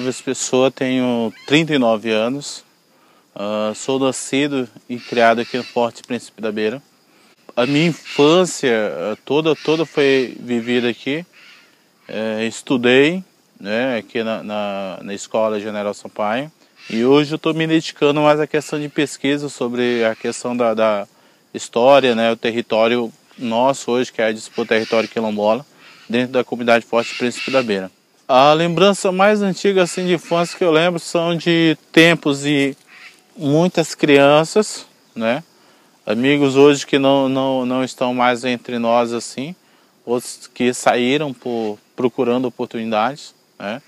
Clóvis Pessoa, tenho 39 anos, sou nascido e criado aqui no Forte Príncipe da Beira. A minha infância toda foi vivida aqui. Estudei, né, aqui na Escola General Sampaio, e hoje eu estou me dedicando mais à questão de pesquisa sobre a questão da história, né, o território nosso hoje, que é o território quilombola, dentro da comunidade Forte Príncipe da Beira. A lembrança mais antiga assim, de infância que eu lembro são de tempos de muitas crianças, né? Amigos hoje que não estão mais entre nós assim, outros que saíram procurando oportunidades, né?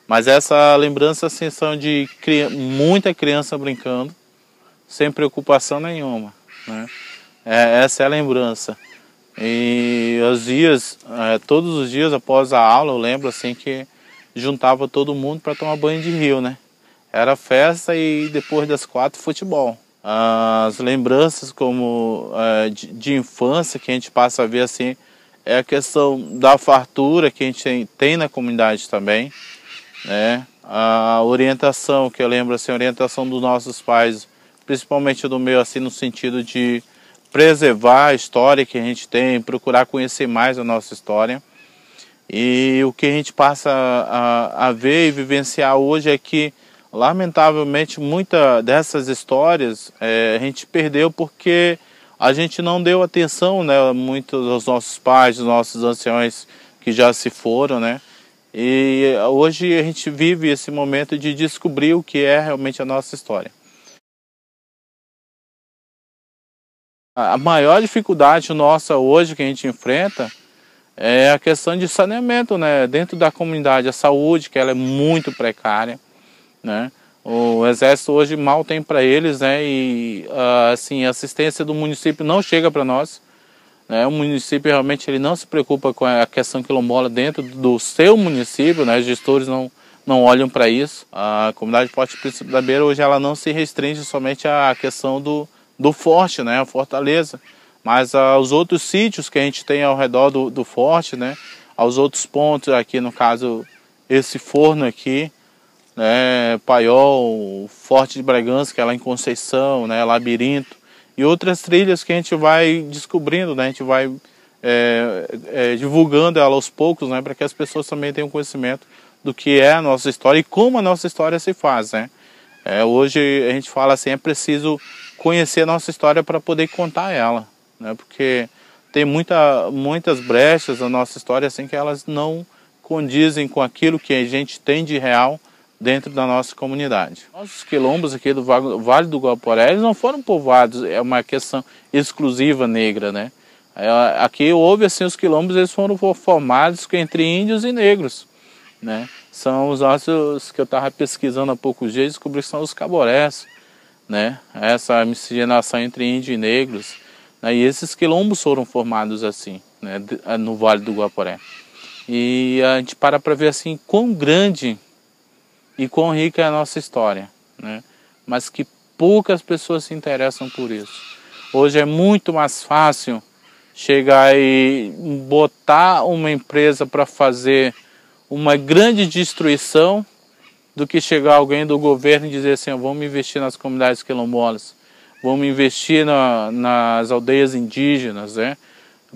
Mas essa lembrança assim, são de muita criança brincando, sem preocupação nenhuma, né? Essa é a lembrança. E os dias, todos os dias após a aula, eu lembro assim que juntava todo mundo para tomar banho de rio, né? Era festa e depois das 4, futebol. As lembranças como de infância que a gente passa a ver assim é a questão da fartura que a gente tem na comunidade também, né? A orientação que eu lembro assim, a orientação dos nossos pais, principalmente do meu assim no sentido de preservar a história que a gente tem, procurar conhecer mais a nossa história. E o que a gente passa a ver e vivenciar hoje é que, lamentavelmente, muitas dessas histórias a gente perdeu porque a gente não deu atenção, né, muito aos nossos pais, aos nossos anciões que já se foram, né? E hoje a gente vive esse momento de descobrir o que é realmente a nossa história. A maior dificuldade nossa hoje que a gente enfrenta é a questão de saneamento, né? Dentro da comunidade, a saúde, que ela é muito precária, né? O Exército hoje mal tem para eles, né? E assim, a assistência do município não chega para nós, né? O município realmente ele não se preocupa com a questão quilombola dentro do seu município, né? Os gestores não olham para isso. A comunidade Forte Príncipe da Beira hoje ela não se restringe somente à questão do forte, né, a fortaleza, mas aos outros sítios que a gente tem ao redor do forte, né, aos outros pontos aqui, no caso, esse forno aqui, né, Paiol, Forte de Bragança, que é lá em Conceição, né, Labirinto, e outras trilhas que a gente vai descobrindo, né, a gente vai divulgando ela aos poucos, né, para que as pessoas também tenham conhecimento do que é a nossa história e como a nossa história se faz, né. Hoje a gente fala assim, é preciso conhecer a nossa história para poder contar ela, né? Porque tem muitas brechas na nossa história assim que elas não condizem com aquilo que a gente tem de real dentro da nossa comunidade. Nossos quilombos aqui do Vale do Guaporé, eles não foram povoados, é uma questão exclusiva negra, né? Aqui houve assim, os quilombos eles foram formados entre índios e negros, né? São os nossos, que eu estava pesquisando há poucos dias, descobri que são os caborés, né? Essa miscigenação entre índios e negros, né? E esses quilombos foram formados assim, né? No Vale do Guaporé. E a gente para ver assim quão grande e quão rica é a nossa história, né? Mas que poucas pessoas se interessam por isso. Hoje é muito mais fácil chegar e botar uma empresa para fazer uma grande destruição do que chegar alguém do governo e dizer assim, vamos investir nas comunidades quilombolas, vamos investir nas aldeias indígenas, né,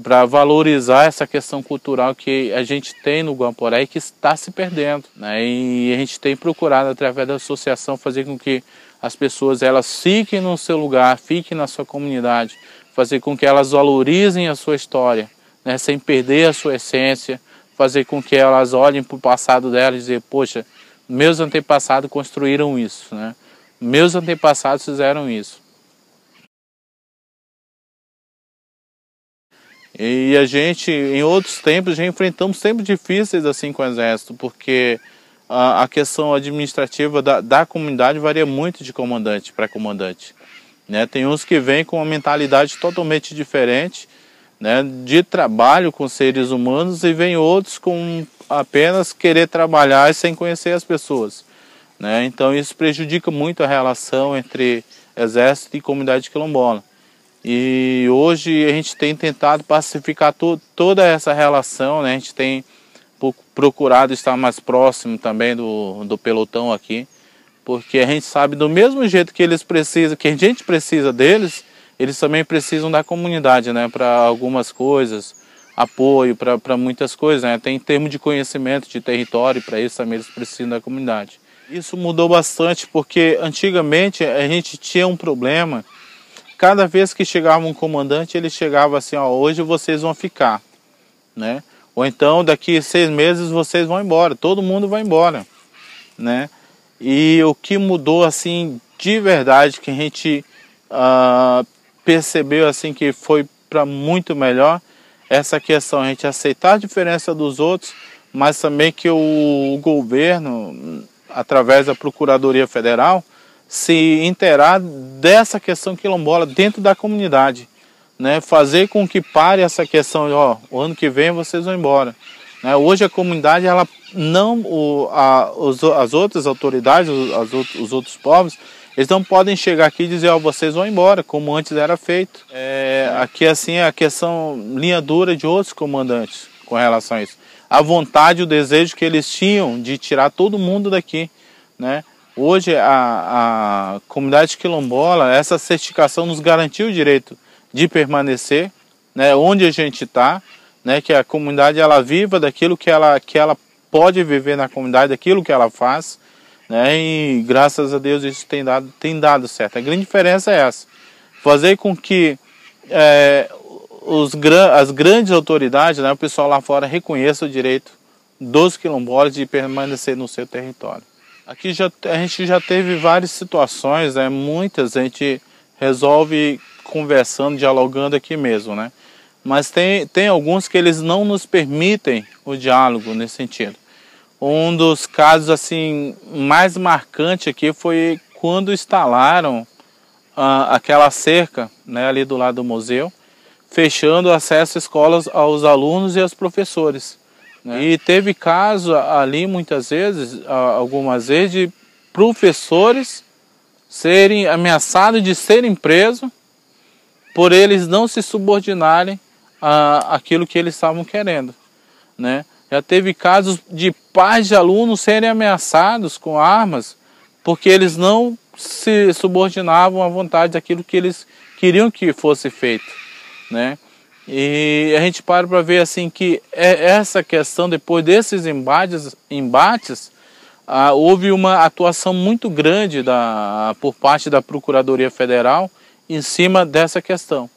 para valorizar essa questão cultural que a gente tem no Guaporé e que está se perdendo, né, e a gente tem procurado através da associação fazer com que as pessoas elas fiquem no seu lugar, fiquem na sua comunidade, fazer com que elas valorizem a sua história, né, sem perder a sua essência, fazer com que elas olhem para o passado delas e dizer, poxa, meus antepassados construíram isso, né? Meus antepassados fizeram isso. E a gente, em outros tempos, já enfrentamos tempos difíceis assim com o Exército, porque a questão administrativa da comunidade varia muito de comandante para comandante, né? Tem uns que vêm com uma mentalidade totalmente diferente, né, de trabalho com seres humanos, e vem outros com apenas querer trabalhar sem conhecer as pessoas, né? Então isso prejudica muito a relação entre exército e comunidade quilombola. E hoje a gente tem tentado pacificar toda essa relação, né? A gente tem procurado estar mais próximo também do pelotão aqui, porque a gente sabe do mesmo jeito que eles precisam, que a gente precisa deles, eles também precisam da comunidade, né, para algumas coisas, apoio para muitas coisas, né, tem em termos de conhecimento de território, para isso também eles precisam da comunidade. Isso mudou bastante porque antigamente a gente tinha um problema, cada vez que chegava um comandante, ele chegava assim, ó, hoje vocês vão ficar, né, ou então daqui 6 meses vocês vão embora, todo mundo vai embora, né. E o que mudou assim de verdade, que a gente percebeu assim que foi para muito melhor, essa questão, a gente aceitar a diferença dos outros, mas também que o governo, através da Procuradoria Federal, se inteirar dessa questão quilombola dentro da comunidade, né? Fazer com que pare essa questão, ó, o ano que vem vocês vão embora. Né? Hoje a comunidade, ela não, as outras autoridades, os outros povos, eles não podem chegar aqui e dizer, ó, vocês vão embora, como antes era feito. Aqui assim é a questão linha dura de outros comandantes com relação a isso. A vontade, o desejo que eles tinham de tirar todo mundo daqui, né? Hoje a comunidade quilombola, essa certificação nos garantiu o direito de permanecer, né, onde a gente está, né, que a comunidade ela viva daquilo que ela pode viver na comunidade, daquilo que ela faz, né, e graças a Deus isso tem dado certo. A grande diferença é essa, fazer com que as grandes autoridades, né, o pessoal lá fora reconheça o direito dos quilombolas de permanecer no seu território. Aqui a gente já teve várias situações, né, muitas a gente resolve conversando, dialogando aqui mesmo, né? Mas tem alguns que eles não nos permitem o diálogo nesse sentido. Um dos casos assim mais marcante aqui foi quando instalaram aquela cerca, né, ali do lado do museu, fechando o acesso às escolas aos alunos e aos professores. Né? E teve caso ali muitas vezes, algumas vezes, de professores serem ameaçados de serem presos por eles não se subordinarem àquilo que eles estavam querendo, né? Já teve casos de pais de alunos serem ameaçados com armas porque eles não se subordinavam à vontade daquilo que eles queriam que fosse feito, né? E a gente para ver assim que essa questão, depois desses embates, houve uma atuação muito grande por parte da Procuradoria Federal em cima dessa questão.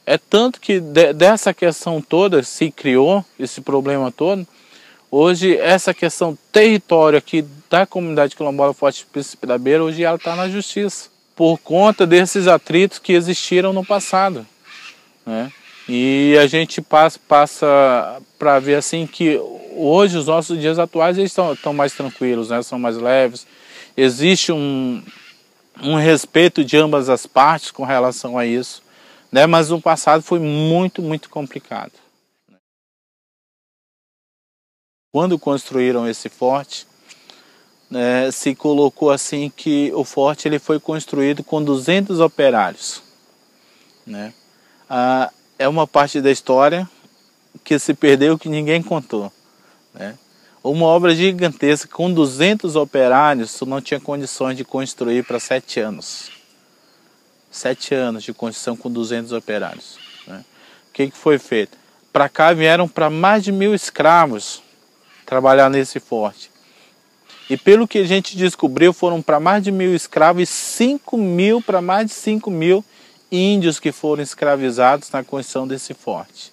É tanto que dessa questão toda se criou, esse problema todo, hoje essa questão território aqui da comunidade quilombola Forte Príncipe da Beira, hoje ela está na justiça, por conta desses atritos que existiram no passado, né? E a gente passa para ver assim que hoje os nossos dias atuais eles estão mais tranquilos, né? São mais leves, existe um respeito de ambas as partes com relação a isso, né? Mas no passado foi muito, muito complicado. Quando construíram esse forte, se colocou assim que o forte ele foi construído com 200 operários, né? É uma parte da história que se perdeu, que ninguém contou, né? Uma obra gigantesca com 200 operários, tu não tinha condições de construir para 7 anos. 7 anos de construção com 200 operários, né? O que foi feito? Para cá vieram para mais de 1.000 escravos trabalhar nesse forte. E pelo que a gente descobriu, foram para mais de 1.000 escravos e 5.000 para mais de 5.000 índios que foram escravizados na construção desse forte,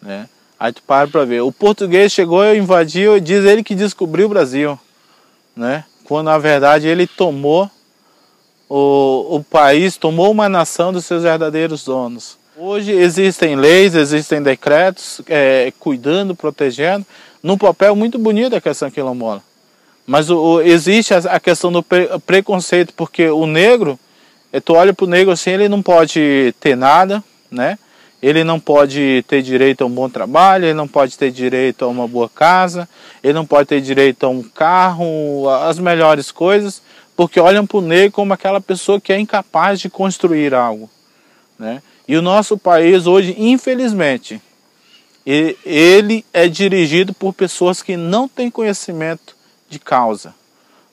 né? Aí tu para ver, o português chegou e invadiu, diz ele que descobriu o Brasil, né? Quando na verdade ele tomou o país, tomou uma nação dos seus verdadeiros donos. Hoje existem leis, existem decretos, cuidando, protegendo, num papel muito bonito da questão quilombola. Mas existe a questão do preconceito, porque o negro, tu olha para o negro assim, ele não pode ter nada, né? Ele não pode ter direito a um bom trabalho, ele não pode ter direito a uma boa casa, ele não pode ter direito a um carro, as melhores coisas, porque olham para o negro como aquela pessoa que é incapaz de construir algo, né? E o nosso país hoje, infelizmente, ele é dirigido por pessoas que não têm conhecimento de causa,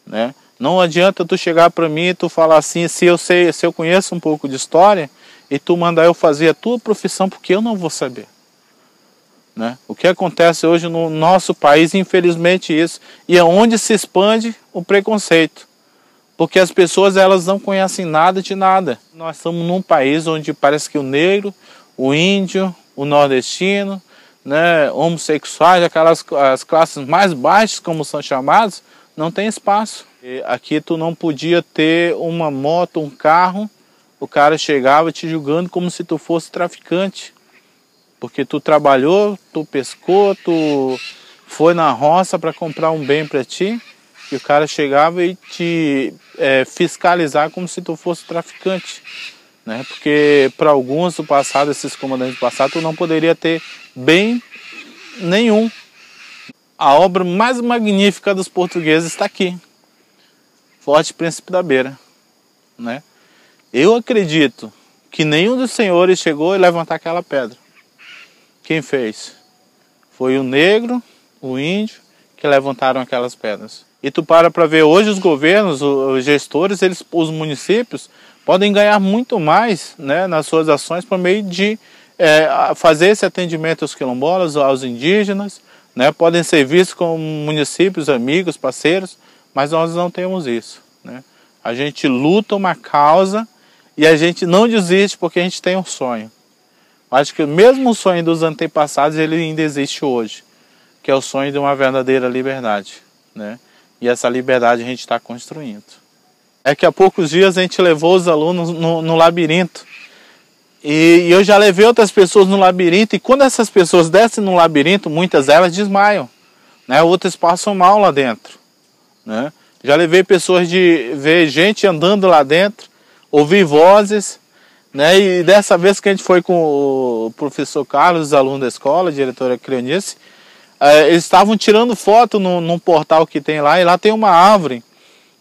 né? Não adianta tu chegar para mim e tu falar assim, se eu conheço um pouco de história, e tu mandar eu fazer a tua profissão, porque eu não vou saber, né? O que acontece hoje no nosso país, infelizmente isso, e é onde se expande o preconceito, porque as pessoas elas não conhecem nada de nada. Nós estamos num país onde parece que o negro, o índio, o nordestino, né, homossexuais, as classes mais baixas, como são chamados, não tem espaço. E aqui tu não podia ter uma moto, um carro, o cara chegava te julgando como se tu fosse traficante, porque tu trabalhou, tu pescou, tu foi na roça para comprar um bem para ti, e o cara chegava e te fiscalizar como se tu fosse traficante, né? Porque para alguns do passado, esses comandantes do passado, tu não poderia ter bem nenhum. A obra mais magnífica dos portugueses está aqui, Forte Príncipe da Beira, né? Eu acredito que nenhum dos senhores chegou a levantar aquela pedra. Quem fez? Foi o negro, o índio, que levantaram aquelas pedras. E tu para ver hoje os governos, os gestores, os municípios podem ganhar muito mais, né, nas suas ações por meio de fazer esse atendimento aos quilombolas, aos indígenas, né, podem ser vistos como municípios, amigos, parceiros, mas nós não temos isso, né? A gente luta uma causa e a gente não desiste porque a gente tem um sonho. Acho que mesmo o sonho dos antepassados ele ainda existe hoje, que é o sonho de uma verdadeira liberdade, né? E essa liberdade a gente está construindo. É que há poucos dias a gente levou os alunos no labirinto. E eu já levei outras pessoas no labirinto, e quando essas pessoas descem no labirinto, muitas delas desmaiam, né? Outras passam mal lá dentro, né? Já levei pessoas de ver gente andando lá dentro, ouvir vozes, né? E dessa vez que a gente foi com o professor Carlos, os alunos da escola, a diretora Cleonice, eles estavam tirando foto num portal que tem lá, e lá tem uma árvore.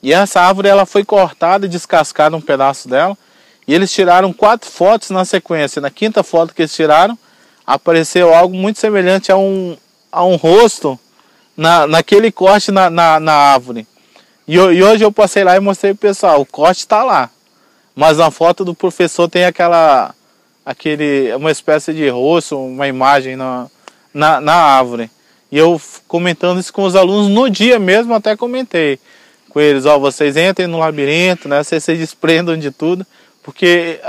E essa árvore ela foi cortada e descascada um pedaço dela. E eles tiraram 4 fotos na sequência. Na 5ª foto que eles tiraram, apareceu algo muito semelhante a um rosto naquele corte na árvore. E hoje eu passei lá e mostrei pro pessoal, o corte está lá. Mas na foto do professor tem uma espécie de rosto, uma imagem na árvore. E eu comentando isso com os alunos no dia mesmo, até comentei com eles, vocês entrem no labirinto, né? Vocês se desprendam de tudo, porque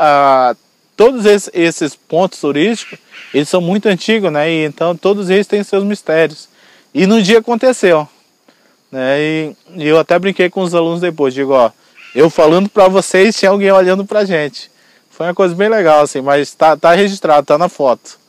todos esses pontos turísticos, eles são muito antigos, né? E então todos eles têm seus mistérios. E no dia aconteceu, né? E eu até brinquei com os alunos depois, digo, eu falando para vocês, tinha alguém olhando pra gente. Foi uma coisa bem legal, assim, mas tá registrado, tá na foto.